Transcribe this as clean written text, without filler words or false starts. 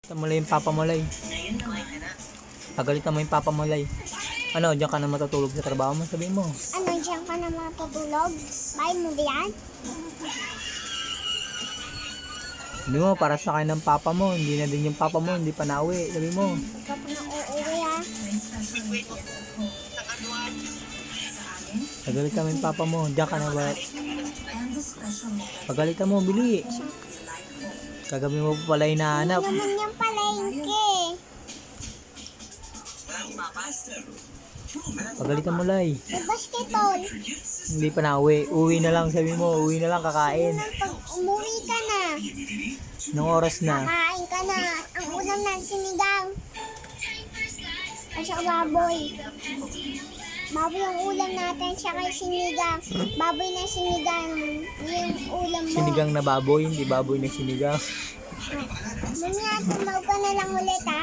Mulay yung Papa Mulay. Pagalitan mo yung Papa Mulay. Ano, diyan ka na matutulog sa trabaho mo, sabihin mo. Ano, diyan ka na matutulog? Bahay mo ba yan? Sabi mo, para sa akin ng Papa mo, hindi na din yung Papa mo, hindi pa nauwi. Sabi mo. Ikaw pa na uuwi ha? Pagalitan mo yung Papa mo, diyan ka na ba? Pagalitan mo, bili. Kagabi mo pa pala hinahanap. Hindi naman yung palengke. Pagalitan mo, Lay. May basketball. Hindi pa nauwi. Uwi na lang, sabi mo. Uwi na lang, kakain. Pag umuwi ka na, Nung oras na. kain ka na. Ang ulam na sinigang. At saka baboy. Baboy ang ulam natin, saka sinigang. Baboy na sinigang. Yung ulam mo. Sinigang na baboy, hindi baboy na sinigang. Mamaya, tumaw ka na lang ulit ha.